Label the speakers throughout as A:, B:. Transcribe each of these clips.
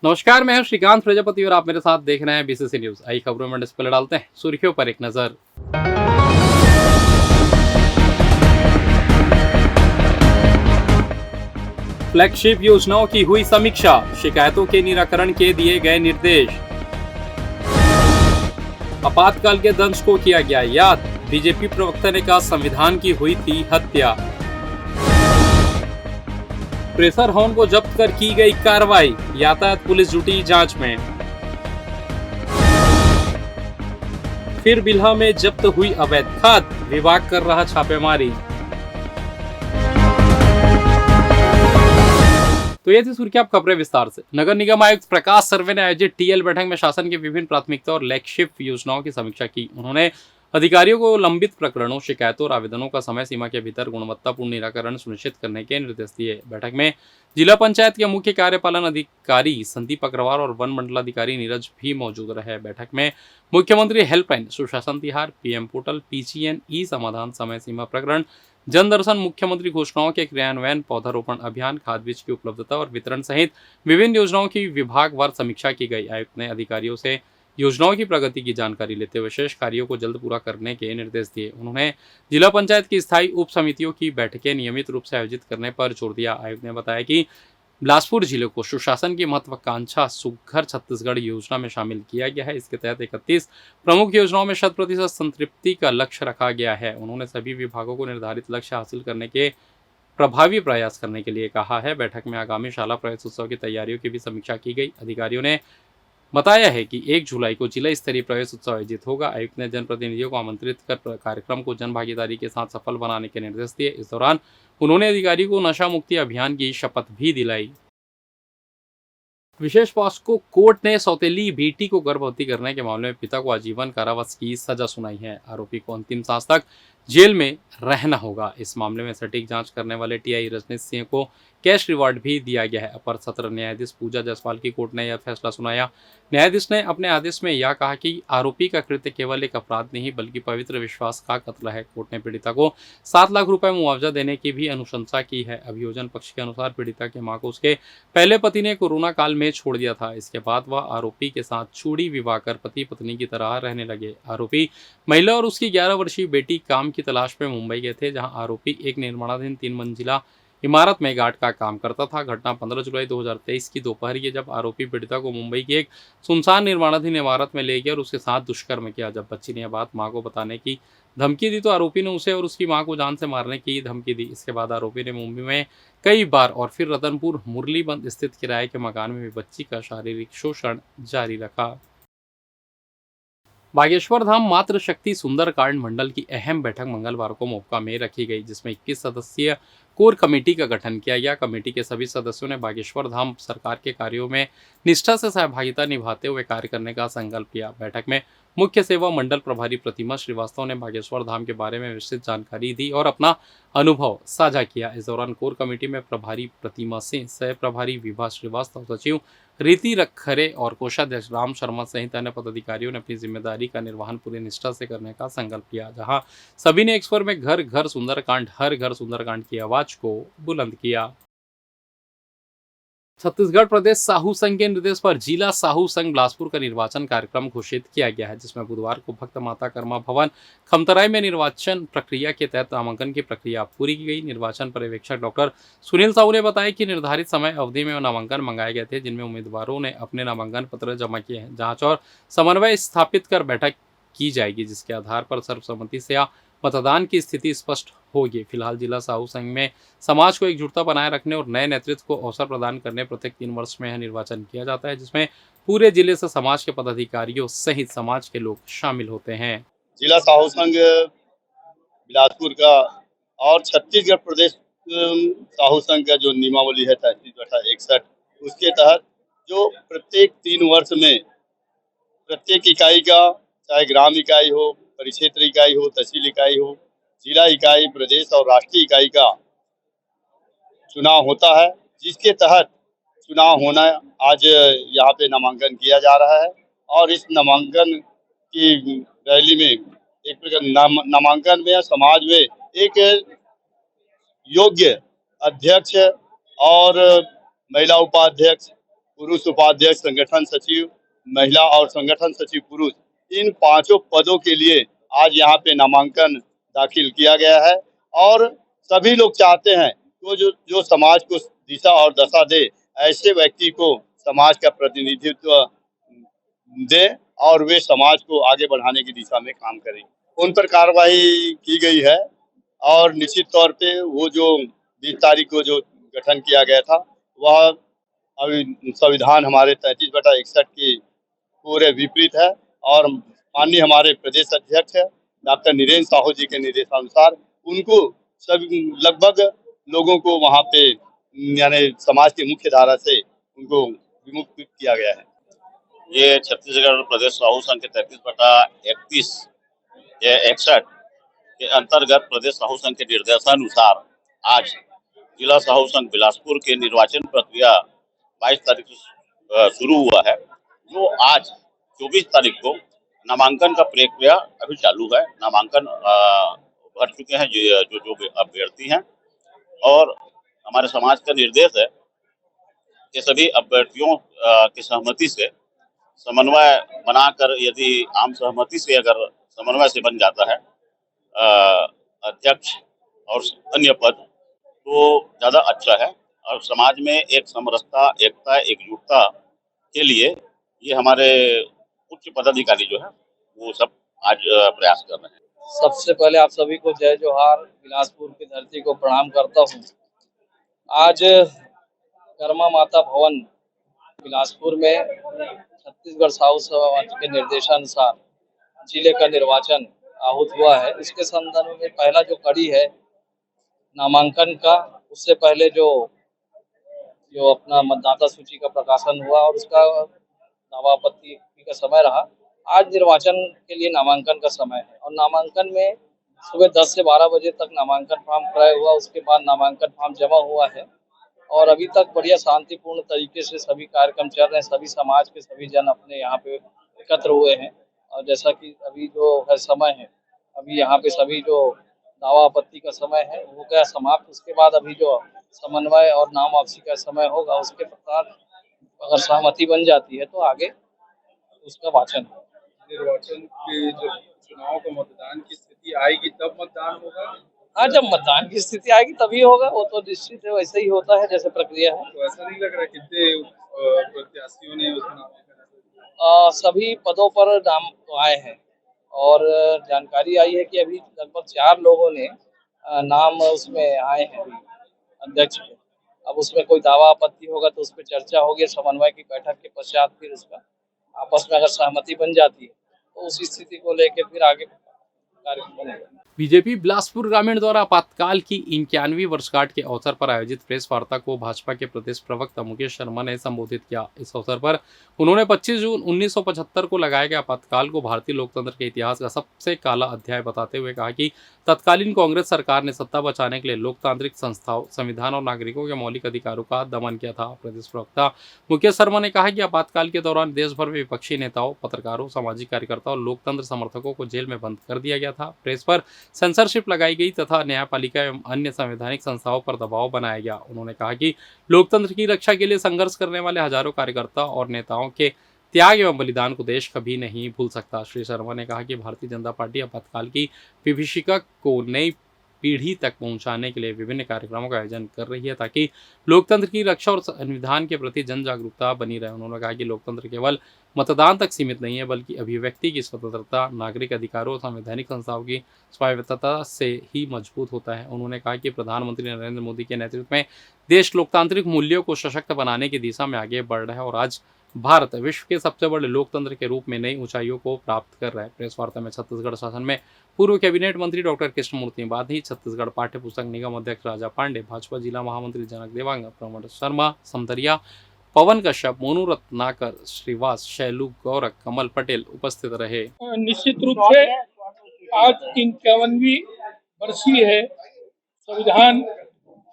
A: नमस्कार, मैं हूं श्रीकांत प्रजापति और आप मेरे साथ देख रहे हैं बीसीसी न्यूज। आई खबरों में डिस्प्ले डालते हैं, सुर्खियों पर एक नजर। फ्लैगशिप योजनाओं की हुई समीक्षा, शिकायतों के निराकरण के दिए गए निर्देश। आपातकाल के दंश को किया गया याद, बीजेपी प्रवक्ता ने कहा संविधान की हुई थी हत्या। प्रेशर हॉर्न को जब्त कर की गई कार्रवाई, यातायात पुलिस जुटी जांच में। फिर बिल्हा में जब्त हुई अवैध खाद, विभाग कर रहा छापेमारी। तो ये थी सुर्खी आप खबरें विस्तार से। नगर निगम आयुक्त प्रकाश सर्वे ने आयोजित टीएल बैठक में शासन की विभिन्न प्राथमिकता और फ्लैगशिप योजनाओं की समीक्षा की। उन्होंने अधिकारियों को लंबित प्रकरणों, शिकायतों और आवेदनों का समय सीमा के भीतर गुणवत्तापूर्ण निराकरण सुनिश्चित करने के निर्देश दिए। बैठक में जिला पंचायत के मुख्य कार्यपालन अधिकारी संदीप अग्रवाल और वन मंडलाधिकारी नीरज भी मौजूद रहे। बैठक में मुख्यमंत्री हेल्पलाइन, सुशासन तिहार, पीएम पोर्टल, पीसीएन ई समाधान, समय सीमा प्रकरण, जन दर्शन, मुख्यमंत्री घोषणाओं के क्रियान्वयन, पौधारोपण अभियान, खाद बीज की उपलब्धता और वितरण सहित विभिन्न योजनाओं की विभागवार समीक्षा की गई। आयुक्त ने अधिकारियों से योजनाओं की प्रगति की जानकारी लेते हुए शेष कार्यों को जल्द पूरा करने के निर्देश दिए। उन्होंने जिला पंचायत की स्थायी उप समितियों की बैठकें नियमित रूप से आयोजित करने पर जोर दिया। आयुक्त ने बताया कि बिलासपुर जिले को सुशासन की महत्वाकांक्षा सुघर छत्तीसगढ़ योजना में शामिल किया गया है। इसके तहत 31 प्रमुख योजनाओं में 100% संतृप्ति का लक्ष्य रखा गया है। उन्होंने सभी विभागों को निर्धारित लक्ष्य हासिल करने के प्रभावी प्रयास करने के लिए कहा है। बैठक में आगामी शाला प्रवेशोत्सव की तैयारियों की भी समीक्षा की गई। अधिकारियों ने बताया है कि 1 जुलाई को जिला स्तरीय प्रवेश उत्सव आयोजित होगा। आयुक्त ने जनप्रतिनिधियों को आमंत्रित कर कार्यक्रम को जन भागीदारी के साथ सफल बनाने के निर्देश दिए। इस दौरान उन्होंने अधिकारियों को नशा मुक्ति अभियान की शपथ भी दिलाई। विशेष पॉस्को कोर्ट ने सौतेली बेटी को गर्भवती करने के मामले में पिता को आजीवन कारावास की सजा सुनाई है। आरोपी को अंतिम सांस तक जेल में रहना होगा। इस मामले में सटीक जांच करने वाले टीआई रजनीश सिंह को कैश रिवार्ड भी दिया गया है। अपर सत्र न्यायाधीश पूजा जायसवाल की कोर्ट ने यह फैसला सुनाया। न्यायाधीश ने अपने आदेश में यह कहा कि आरोपी का कृत्य केवल एक अपराध नहीं बल्कि पवित्र विश्वास का कत्ल है। कोर्ट ने पीड़िता को 7 लाख रुपए मुआवजा देने की भी अनुशंसा की है। अभियोजन पक्ष के अनुसार पीड़िता की मां को उसके पहले पति ने कोरोना काल में छोड़ दिया था। इसके बाद वह आरोपी के साथ चूड़ी विवाह कर पति पत्नी की तरह रहने लगे। आरोपी महिला और उसकी 11 वर्षीय बेटी काम की तलाश में मुंबई गए थे, जहां आरोपी एक निर्माणाधीन 3 मंजिला इमारत में गार्ड का काम करता था। घटना 15 जुलाई 2023 की दोपहर की, जब आरोपी पीड़िता को मुंबई की एक सुनसान निर्माणाधीन इमारत में ले गया और उसके साथ दुष्कर्म किया। जब बच्ची ने यह बात मां को बताने की धमकी दी तो आरोपी ने उसे और उसकी मां को जान से मारने की धमकी दी। इसके बाद आरोपी ने मुंबई में कई बार और फिर रतनपुर मुरलीबंद स्थित किराए के मकान में भी बच्ची का शारीरिक शोषण जारी रखा। बागेश्वर धाम मातृ शक्ति सुंदरकांड मंडल की अहम बैठक मंगलवार को मोपका में रखी गई, जिसमें 21 सदस्यीय कोर कमेटी का गठन किया गया। कमेटी के सभी सदस्यों ने बागेश्वर धाम सरकार के कार्यों में निष्ठा से सहभागिता निभाते हुए कार्य करने का संकल्प किया। बैठक में मुख्य सेवा मंडल प्रभारी प्रतिमा श्रीवास्तव ने बागेश्वर धाम के बारे में विस्तृत जानकारी दी और अपना अनुभव साझा किया। इस दौरान कोर कमेटी में प्रभारी प्रतिमा सिंह, सह प्रभारी विभा श्रीवास्तव, सचिव रीति रखरे और कोषाध्यक्ष राम शर्मा सहित अन्य पदाधिकारियों ने अपनी जिम्मेदारी का निर्वहन पूरी निष्ठा से करने का संकल्प किया। जहां सभी ने एक स्वर में घर घर सुंदरकांड, हर घर सुंदरकांड की आवाज को बुलंद किया। छत्तीसगढ़ प्रदेश साहू संघ के निर्देश पर जिला साहू संघ बिलासपुर का निर्वाचन कार्यक्रम घोषित किया गया है, जिसमें बुधवार को भक्त माता कर्मा भवन खमतराई में निर्वाचन प्रक्रिया के तहत नामांकन की प्रक्रिया पूरी की गई। निर्वाचन पर्यवेक्षक डॉक्टर सुनील साहू ने बताया कि निर्धारित समय अवधि में नामांकन मंगाए गए थे, जिनमें उम्मीदवारों ने अपने नामांकन पत्र जमा किए हैं। जांच और समन्वय स्थापित कर बैठक की जाएगी, जिसके आधार पर सर्वसम्मति से मतदान की स्थिति स्पष्ट होगी। फिलहाल जिला साहू संघ में समाज को एकजुटता बनाए रखने और नए नेतृत्व को अवसर प्रदान करने प्रत्येक 3 वर्ष में यह निर्वाचन किया जाता है, जिसमें पूरे जिले से समाज के पदाधिकारियों सहित समाज के लोग शामिल होते हैं।
B: जिला साहू संघ बिलासपुर का और छत्तीसगढ़ प्रदेश साहू संघ का जो नियमावली है 33/61, उसके तहत जो प्रत्येक 3 वर्ष में प्रत्येक इकाई का, चाहे ग्राम इकाई हो, परिक्षेत्र इकाई हो, तहसील इकाई हो, जिला इकाई, प्रदेश और राष्ट्रीय इकाई का चुनाव होता है, जिसके तहत चुनाव होना आज यहाँ पे नामांकन किया जा रहा है। और इस नामांकन की रैली में एक प्रकार नामांकन में समाज में एक योग्य अध्यक्ष और महिला उपाध्यक्ष पुरुष उपाध्यक्ष, संगठन सचिव महिला और संगठन सचिव पुरुष, इन पांचों पदों के लिए आज यहाँ पे नामांकन दाखिल किया गया है। और सभी लोग चाहते हैं तो जो समाज को दिशा और दशा दे, ऐसे व्यक्ति को समाज का प्रतिनिधित्व दे और वे समाज को आगे बढ़ाने की दिशा में काम करें। उन पर कार्रवाई की गई है और निश्चित तौर पे वो जो 20 तारीख को जो गठन किया गया था, वह अभी संविधान हमारे 33/61 के पूरे विपरीत है। और माननीय हमारे प्रदेश अध्यक्ष डॉक्टर नीरेंद्र साहू जी के निर्देशानुसार उनको सब लगभग लोगों को वहाँ पे यानी समाज की मुख्य धारा से उनको विमुक्त किया गया है।
C: ये छत्तीसगढ़ प्रदेश साहू संघ के 33/31 या 61 के अंतर्गत प्रदेश साहू संघ के निर्देशानुसार आज जिला साहू संघ बिलासपुर के निर्वाचन प्रक्रिया 22 तारीख से शुरू हुआ है। जो आज 24 तारीख को नामांकन का प्रक्रिया अभी चालू है। नामांकन भर चुके हैं जो अभ्यर्थी हैं और हमारे समाज का निर्देश है कि सभी अभ्यर्थियों की सहमति से समन्वय बनाकर, यदि आम सहमति से अगर समन्वय से बन जाता है अध्यक्ष और अन्य पद, तो ज़्यादा अच्छा है। और समाज में एक समरसता, एकता, एकजुटता के लिए ये हमारे उच्च पदाधिकारी जो है वो सब आज प्रयास कर रहे हैं।
D: सबसे पहले आप सभी को जय जोहार। बिलासपुर की धरती को प्रणाम करता हूँ। आज कर्मा माता भवन बिलासपुर में छत्तीसगढ़ साहू समाज के निर्देशानुसार जिले का निर्वाचन आहूत हुआ है। इसके संदर्भ में पहला जो कड़ी है नामांकन का, उससे पहले जो अपना मतदाता सूची का प्रकाशन हुआ और उसका दावा आपत्ति का समय रहा। आज निर्वाचन के लिए नामांकन का समय है और नामांकन में सुबह 10 से 12 बजे तक नामांकन फॉर्म क्रय हुआ। उसके बाद नामांकन फॉर्म जमा हुआ है और अभी तक बढ़िया शांतिपूर्ण तरीके से सभी कार्यक्रम चल रहे हैं। सभी समाज के सभी जन अपने यहाँ पे एकत्र हुए हैं और जैसा कि अभी जो है समय है, अभी यहाँ पे सभी जो दावा आपत्ति का समय है वो गया समाप्त। उसके बाद अभी जो समन्वय और नाम वापसी का समय होगा, उसके पश्चात अगर सहमति बन जाती है तो आगे उसका वाचन होगा।
E: निर्वाचन के जब चुनाव का मतदान की स्थिति आएगी तब मतदान होगा।
D: हाँ, जब मतदान की स्थिति आएगी तभी होगा, वो तो निश्चित है, वैसे ही होता है जैसे प्रक्रिया है।
E: तो ऐसा नहीं लग रहा कितने प्रत्याशियों ने उसमें नामांकन?
D: सभी पदों पर नाम तो आए हैं और जानकारी आई है कि अभी लगभग 4 लोगों ने नाम उसमें आए हैं अभी अध्यक्ष के। अब उसमें कोई दावा आपत्ति होगा तो उस पर चर्चा होगी। समन्वय की बैठक के पश्चात फिर उसका आपस में अगर सहमति बन जाती है तो उस स्थिति को लेकर फिर आगे कार्यक्रम बनेगा।
A: बीजेपी बिलासपुर ग्रामीण द्वारा आपातकाल की 91वीं वर्षगांठ के अवसर पर आयोजित प्रेस वार्ता को भाजपा के प्रदेश प्रवक्ता मुकेश शर्मा ने संबोधित किया। इस अवसर पर उन्होंने 25 जून 1975 को लगाए गए आपातकाल को भारतीय लोकतंत्र के इतिहास का सबसे काला अध्याय बताते हुए कहा कि तत्कालीन कांग्रेस सरकार ने सत्ता बचाने के लिए लोकतांत्रिक संस्थाओं, संविधान और नागरिकों के मौलिक अधिकारों का दमन किया था। प्रदेश प्रवक्ता मुकेश शर्मा ने कहा कि आपातकाल के दौरान देश भर में विपक्षी नेताओं, पत्रकारों, सामाजिक कार्यकर्ताओं और लोकतंत्र समर्थकों को जेल में बंद कर दिया गया था। प्रेस पर सेंसरशिप लगाई गई तथा न्यायपालिका एवं अन्य संवैधानिक संस्थाओं पर दबाव बनाया गया। उन्होंने कहा कि लोकतंत्र की रक्षा के लिए संघर्ष करने वाले हजारों कार्यकर्ता और नेताओं के त्याग एवं बलिदान को देश कभी नहीं भूल सकता। श्री शर्मा ने कहा कि भारतीय जनता पार्टी आपातकाल की विभीषिका को नई पीढ़ी तक पहुंचाने के लिए विभिन्न कार्यक्रमों का आयोजन कर रही है ताकि लोकतंत्र की रक्षा और संविधान के प्रति जन जागरूकता बनी रहे। उन्होंने कहा कि लोकतंत्र केवल मतदान तक सीमित नहीं है बल्कि अभिव्यक्ति की स्वतंत्रता, नागरिक अधिकारों और संवैधानिक संस्थाओं की स्वायत्तता से ही मजबूत होता है। उन्होंने कहा कि प्रधानमंत्री नरेंद्र मोदी के नेतृत्व में देश लोकतांत्रिक मूल्यों को सशक्त बनाने की दिशा में आगे बढ़ रहा है और आज भारत विश्व के सबसे बड़े लोकतंत्र के रूप में नई ऊंचाइयों को प्राप्त कर रहा है। प्रेस वार्ता में छत्तीसगढ़ शासन में पूर्व कैबिनेट मंत्री डॉक्टर कृष्णमूर्ति बाधी, छत्तीसगढ़ पाठ्य पुस्तक निगम अध्यक्ष राजा पांडे, भाजपा जिला महामंत्री जनक देवांग, प्रमोद शर्मा, समतरिया, पवन कश्यप, मोनू रत्नाकर, श्रीवास, शैलू गौरक, कमल पटेल उपस्थित रहे।
F: निश्चित रूप से आज 51वीं वर्षीय है संविधान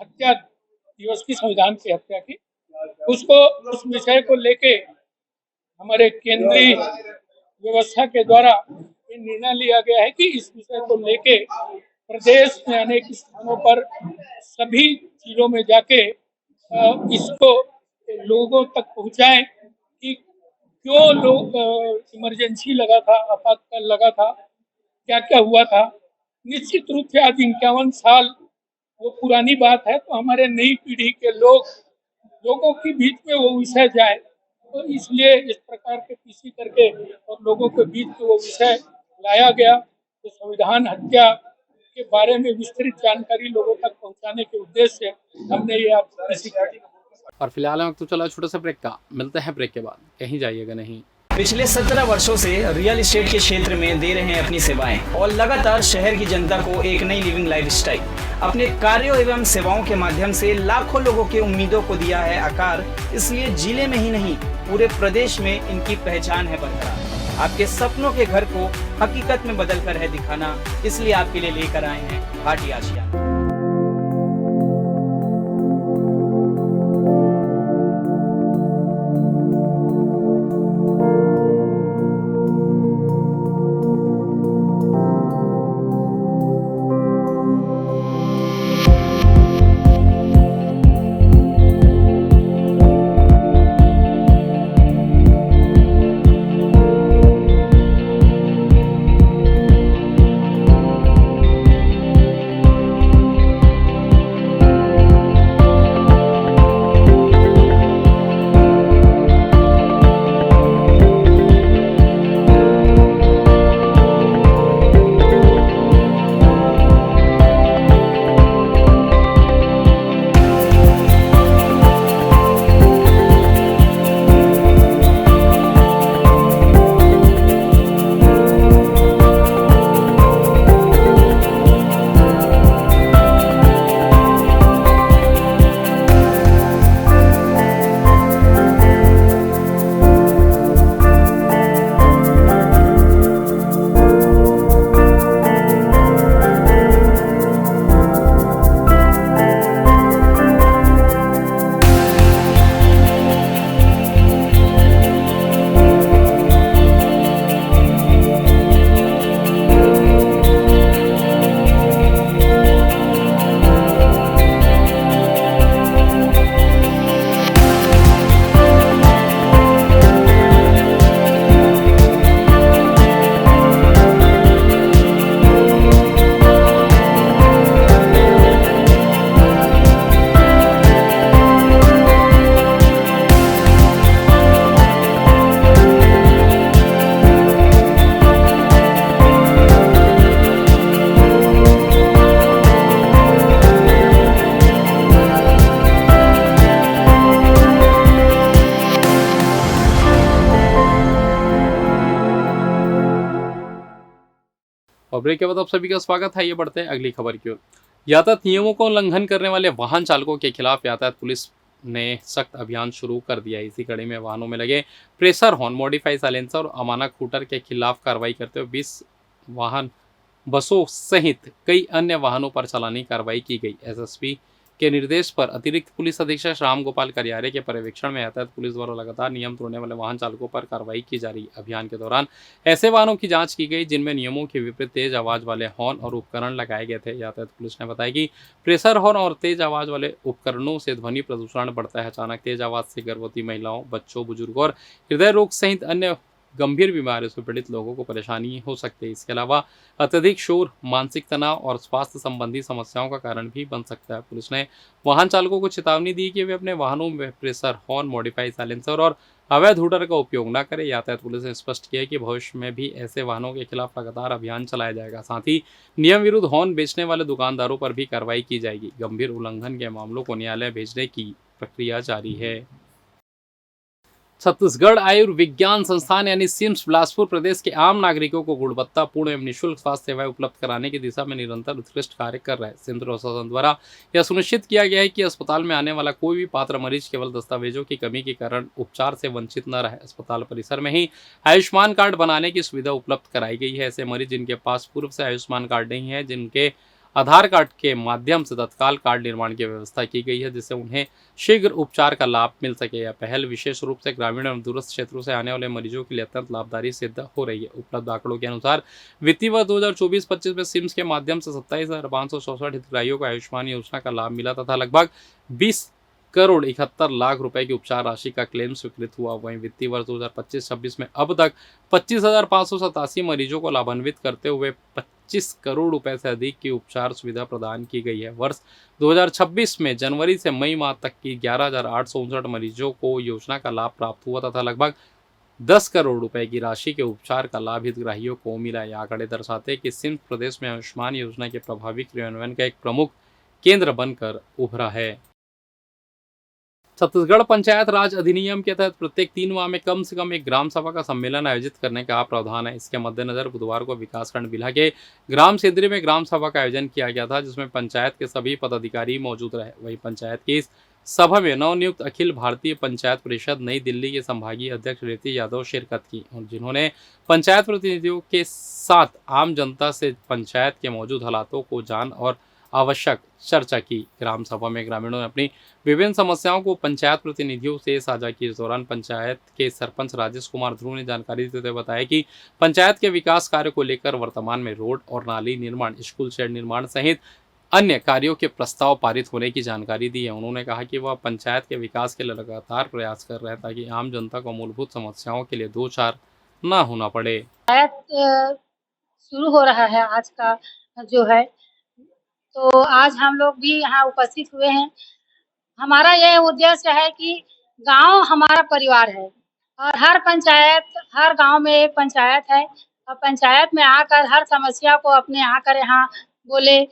F: हत्या दिवस की, संविधान की हत्या की, उसको उस विषय को लेके हमारे केंद्रीय व्यवस्था के द्वारा ये निर्णय लिया गया है कि इस विषय को लेके प्रदेश में अनेक स्थानों पर सभी जिलों में जाके इसको लोगों तक पहुंचाएं कि क्यों लोग इमरजेंसी लगा था, आपातकाल लगा था, क्या क्या हुआ था। निश्चित रूप से आज 51 साल वो पुरानी बात है, तो हमारे नई पीढ़ी के लोगों के बीच में वो विषय जाए, तो इसलिए इस प्रकार के पीसी करके और लोगों के बीच में वो विषय लाया गया। तो संविधान हत्या के बारे में विस्तृत जानकारी लोगों तक पहुंचाने के उद्देश्य से हमने ये आप पीसी किया।
A: और फिलहाल हम तो चला छोटा सा ब्रेक का, मिलते हैं ब्रेक के बाद, कहीं जाइएगा नहीं।
G: पिछले 17 वर्षों से रियल एस्टेट के क्षेत्र में दे रहे हैं अपनी सेवाएं और लगातार शहर की जनता को एक नई लिविंग लाइफस्टाइल। अपने कार्यों एवं सेवाओं के माध्यम से लाखों लोगों की उम्मीदों को दिया है आकार, इसलिए जिले में ही नहीं पूरे प्रदेश में इनकी पहचान है बरकरार। आपके सपनों के घर को हकीकत में बदल कर है दिखाना, इसलिए आपके लिए लेकर आए हैं भाटी आशियाना।
A: और ब्रेक के बाद आप सभी का स्वागत है। ये बढ़ते हैं अगली खबर की ओर। यातायात नियमों का उल्लंघन करने वाले वाहन चालकों के खिलाफ यातायात पुलिस ने सख्त अभियान शुरू कर दिया है। इसी कड़ी में वाहनों में लगे प्रेशर हॉर्न, मॉडिफाई साइलेंसर और अमानक हूटर के खिलाफ कार्रवाई करते हुए 20 वाहन बसों सहित कई अन्य वाहनों पर चालानी कार्रवाई की गई। एसएसपी के निर्देश पर अतिरिक्त पुलिस अधीक्षक राम गोपाल करियारे के पर्यवेक्षण में यातायात पुलिस द्वारा लगातार नियम तोड़ने वाले वाहन चालकों पर कार्रवाई की जा रही। अभियान के दौरान ऐसे वाहनों की जांच की गई जिनमें नियमों के विपरीत तेज आवाज वाले हॉर्न और उपकरण लगाए गए थे। यातायात पुलिस ने बताया कि प्रेशर हॉर्न और तेज आवाज वाले उपकरणों से ध्वनि प्रदूषण बढ़ता है। अचानक तेज आवाज से गर्भवती महिलाओं, बच्चों, बुजुर्गों और हृदय रोग सहित अन्य गंभीर बीमारियों से पीड़ित लोगों को परेशानी हो सकती है। इसके अलावा अत्यधिक शोर मानसिक तनाव और स्वास्थ्य संबंधी समस्याओं का कारण भी बन सकता है। पुलिस ने वाहन चालकों को चेतावनी दी कि वे अपने वाहनों में प्रेशर हॉर्न, मॉडिफाई साइलेंसर और अवैध हूटर का उपयोग न करें। यातायात पुलिस ने स्पष्ट किया कि भविष्य में भी ऐसे वाहनों के खिलाफ लगातार अभियान चलाया जाएगा। साथ ही नियम विरुद्ध हॉर्न बेचने वाले दुकानदारों पर भी कार्रवाई की जाएगी। गंभीर उल्लंघन के मामलों को न्यायालय भेजने की प्रक्रिया जारी है। छत्तीसगढ़ आयुर्विज्ञान संस्थान यानी सिम्स बिलासपुर प्रदेश के आम नागरिकों को गुणवत्तापूर्ण एवं निःशुल्क स्वास्थ्य सेवाएं उपलब्ध कराने की दिशा में निरंतर उत्कृष्ट कार्य कर रहा है। सिम्स प्रशासन द्वारा यह सुनिश्चित किया गया है कि अस्पताल में आने वाला कोई भी पात्र मरीज केवल दस्तावेजों की कमी के कारण उपचार से वंचित न रहे। अस्पताल परिसर में ही आयुष्मान कार्ड बनाने की सुविधा उपलब्ध कराई गई है। ऐसे मरीज जिनके पास पूर्व से आयुष्मान कार्ड नहीं है, जिनके आधार कार्ड के माध्यम से तत्काल कार्ड निर्माण की व्यवस्था की गई है जिससे उन्हें शीघ्र उपचार का लाभ मिल सके। यह पहल विशेष रूप से ग्रामीण एवं दूरस्थ क्षेत्रों से आने वाले मरीजों के लिए अत्यंत लाभकारी सिद्ध हो रही है। उपलब्ध आंकड़ों के अनुसार वित्तीय वर्ष 2024-25 में सिम्स के माध्यम से 27,564 हितग्राहियों को आयुष्मान योजना का लाभ मिला तथा लगभग 20 करोड़ 71 लाख रुपए की उपचार राशि का क्लेम स्वीकृत हुआ। वहीं वित्तीय वर्ष 2025-26 में अब तक 25,587 मरीजों को लाभान्वित करते हुए 25 करोड़ रुपए से अधिक की उपचार सुविधा प्रदान की गई है। वर्ष 2026 में जनवरी से मई माह तक की 11,859 मरीजों को योजना का लाभ प्राप्त हुआ तथा लगभग 10 करोड़ रुपए की राशि के उपचार का लाभ हितग्राहियों को मिला। ये आंकड़े दर्शाते हैं कि सिंध प्रदेश में आयुष्मान योजना के प्रभावी क्रियान्वयन का एक प्रमुख केंद्र बनकर उभरा है। छत्तीसगढ़ पंचायत राज अधिनियम के तहत प्रत्येक 3 माह में कम से कम एक ग्राम सभा का सम्मेलन आयोजित करने का प्रावधान है। इसके मद्देनजर बुधवार को विकासखंड बिल्हा के ग्राम सिद्री में ग्राम सभा का आयोजन किया गया था, जिसमें पंचायत के सभी पदाधिकारी मौजूद रहे। वहीं पंचायत की इस सभा में नवनियुक्त अखिल भारतीय पंचायत परिषद नई दिल्ली के संभागीय अध्यक्ष रेवती यादव शिरकत की, और जिन्होंने पंचायत प्रतिनिधियों के साथ आम जनता से पंचायत के मौजूद हालातों को जान और आवश्यक चर्चा की। ग्राम सभा में ग्रामीणों ने अपनी विभिन्न समस्याओं को पंचायत प्रतिनिधियों से साझा की। इस दौरान पंचायत के सरपंच राजेश कुमार ध्रुव ने जानकारी देते हुए बताया कि पंचायत के विकास कार्य को लेकर वर्तमान में रोड और नाली निर्माण, स्कूल शेड निर्माण सहित अन्य कार्यों के प्रस्ताव पारित होने की जानकारी दी है। उन्होंने कहा कि वह पंचायत के विकास के लिए लगातार प्रयास कर रहे हैं ताकि आम जनता को मूलभूत समस्याओं के लिए दो चार न होना पड़े।
H: शुरू हो रहा है आज का जो है, तो आज हम लोग भी यहाँ उपस्थित हुए हैं। हमारा यह उद्देश्य है कि गांव हमारा परिवार है और हर गांव में एक पंचायत है और पंचायत में आकर हर समस्या को अपने आकर यहाँ बोले,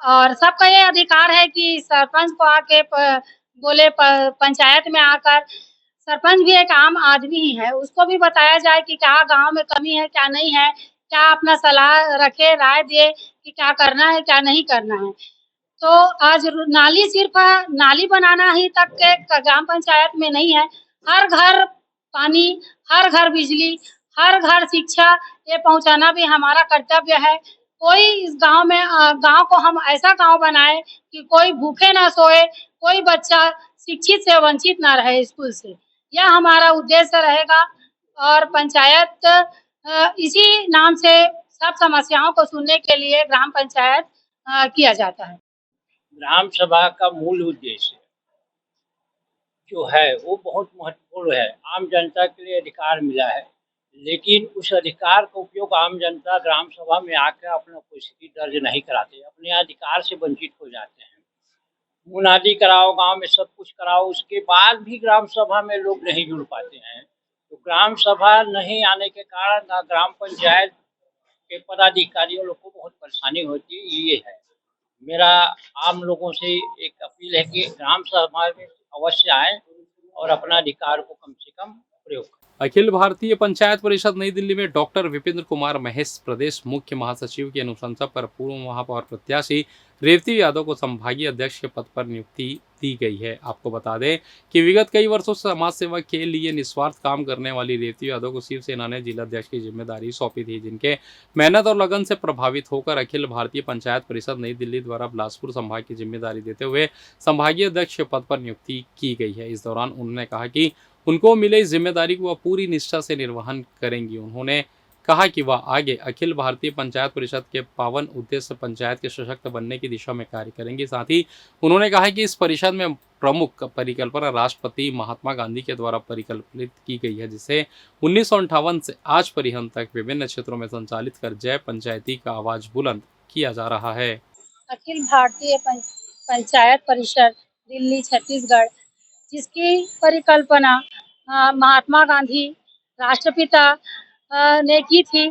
H: और सबका ये अधिकार है कि सरपंच को आके बोले। पंचायत में आकर सरपंच भी एक आम आदमी ही है, उसको भी बताया जाए कि क्या गांव में कमी है, क्या नहीं है, क्या अपना सलाह रखे, राय दे कि क्या करना है, क्या नहीं करना है। तो आज नाली सिर्फ नाली बनाना ही तक के ग्राम पंचायत में नहीं है, हर घर पानी, हर घर बिजली, हर घर शिक्षा, ये पहुंचाना भी हमारा कर्तव्य है। कोई इस गांव को हम ऐसा गांव बनाए कि कोई भूखे ना सोए, कोई बच्चा शिक्षित से वंचित ना रहे स्कूल से, यह हमारा उद्देश्य रहेगा। और पंचायत इसी नाम से सब समस्याओं को सुनने के लिए ग्राम पंचायत किया जाता है।
I: ग्राम सभा का मूल उद्देश्य जो है वो बहुत महत्वपूर्ण है। आम जनता के लिए अधिकार मिला है, लेकिन उस अधिकार का उपयोग आम जनता ग्राम सभा में आकर अपना कोई स्थिति दर्ज नहीं कराते, अपने अधिकार से वंचित हो जाते हैं। मुनादी कराओ, गांव में सब कुछ कराओ, उसके बाद भी ग्राम सभा में लोग नहीं जुड़ पाते हैं। तो ग्राम सभा नहीं आने के कारण ग्राम पंचायत के पदाधिकारियों लोग को बहुत परेशानी होती है। ये है मेरा आम लोगों से एक अपील है कि ग्राम सभा में अवश्य आए और अपना अधिकार को कम से कम प्रयोग करें।
A: अखिल भारतीय पंचायत परिषद नई दिल्ली में डॉक्टर विपिंद्र कुमार महेश प्रदेश मुख्य महासचिव की अनुशंसा पर पूर्व महापौर प्रत्याशी रेवती यादव को संभागीय अध्यक्ष के पद पर नियुक्ति दी गई है। आपको बता दें कि विगत कई वर्षों से समाज सेवा के लिए निस्वार्थ काम करने वाली रेवती यादव को शिवसेना ने जिला अध्यक्ष की जिम्मेदारी सौंपी थी, जिनके मेहनत और लगन से प्रभावित होकर अखिल भारतीय पंचायत परिषद नई दिल्ली द्वारा बिलासपुर संभाग की जिम्मेदारी देते हुए संभागीय अध्यक्ष के पद पर नियुक्ति की गई है। इस दौरान उन्होंने कहा कि उनको मिले इस जिम्मेदारी को वह पूरी निष्ठा से निर्वहन करेंगी। उन्होंने कहा कि वह आगे अखिल भारतीय पंचायत परिषद के पावन उद्देश्य पंचायत के सशक्त बनने की दिशा में कार्य करेंगे। साथ ही उन्होंने कहा कि इस परिषद में प्रमुख परिकल्पना राष्ट्रपति महात्मा गांधी के द्वारा परिकल्पित की गई है, जिसे 1958 से आज परिहन तक विभिन्न क्षेत्रों में संचालित कर जय पंचायती का आवाज बुलंद किया जा रहा है।
H: अखिल भारतीय पंचायत परिषद दिल्ली छत्तीसगढ़, जिसकी परिकल्पना महात्मा गांधी राष्ट्रपिता ने की थी,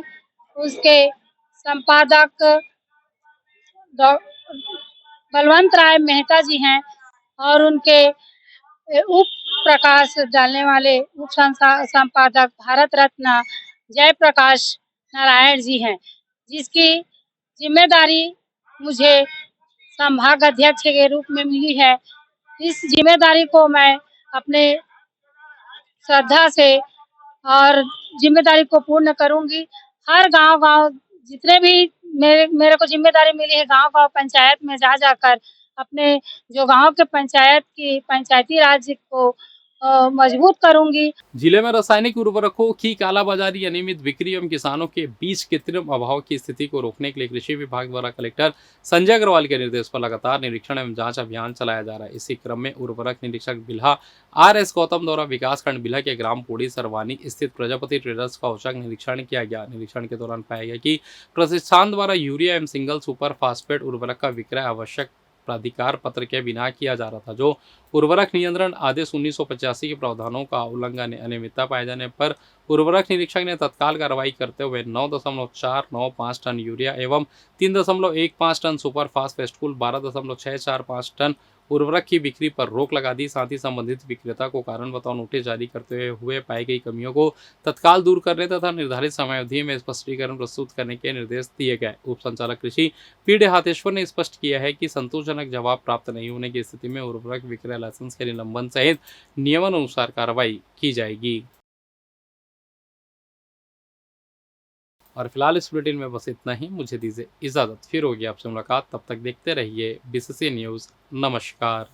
H: उसके संपादक बलवंत राय मेहता जी हैं और उनके उप प्रकाश डालने वाले उप संपादक भारत रत्न जयप्रकाश नारायण जी हैं, जिसकी जिम्मेदारी मुझे संभाग अध्यक्ष के रूप में मिली है। इस जिम्मेदारी को मैं अपने श्रद्धा से और जिम्मेदारी को पूर्ण करूंगी। हर गांव जितने भी मेरे को जिम्मेदारी मिली है, गांव पंचायत में जाकर अपने जो गांव के पंचायती राज को मजबूत करूंगी।
A: जिले में रासायनिक उर्वरकों की कालाबाजारी, अनियमित बिक्री एवं किसानों के बीच कृत्रिम अभाव की स्थिति को रोकने के लिए कृषि विभाग द्वारा कलेक्टर संजय अग्रवाल के निर्देश पर लगातार निरीक्षण एवं जांच अभियान चलाया जा रहा है। इसी क्रम में उर्वरक निरीक्षक बिल्हा RS गौतम द्वारा विकासखंड बिल्हा के ग्राम पोड़ी सरवानी स्थित प्रजापति ट्रेडर्स का औचक निरीक्षण किया गया। निरीक्षण के दौरान पाया गया कि प्रतिष्ठान द्वारा यूरिया एवं सिंगल सुपर फास्फेट उर्वरक का विक्रय आवश्यक प्राधिकार पत्र के बिना किया जा रहा था, जो उर्वरक नियंत्रण आदेश 1985 के प्रावधानों का उल्लंघन है। अनियमितता पाए जाने पर उर्वरक निरीक्षक ने तत्काल कार्रवाई करते हुए 9.495 टन यूरिया एवं 3.15 टन सुपर फास्फेट कुल 12.645 टन उर्वरक की बिक्री पर रोक लगा दी। साथ ही संबंधित विक्रेता को कारण बताओ नोटिस जारी करते हुए पाई गई कमियों को तत्काल दूर करने तथा निर्धारित समयावधि में स्पष्टीकरण प्रस्तुत करने के निर्देश दिए गए। उप संचालक कृषि पी हाथेश्वर ने स्पष्ट किया है कि संतोषजनक जवाब प्राप्त नहीं होने की स्थिति में उर्वरक विक्रय लाइसेंस के निलंबन सहित नियमानुसार कार्रवाई की जाएगी। और फिलहाल इस बुलेटिन में बस इतना ही। मुझे दीजिए इजाजत, फिर होगी आपसे मुलाकात। तब तक देखते रहिए BCC न्यूज़। नमस्कार।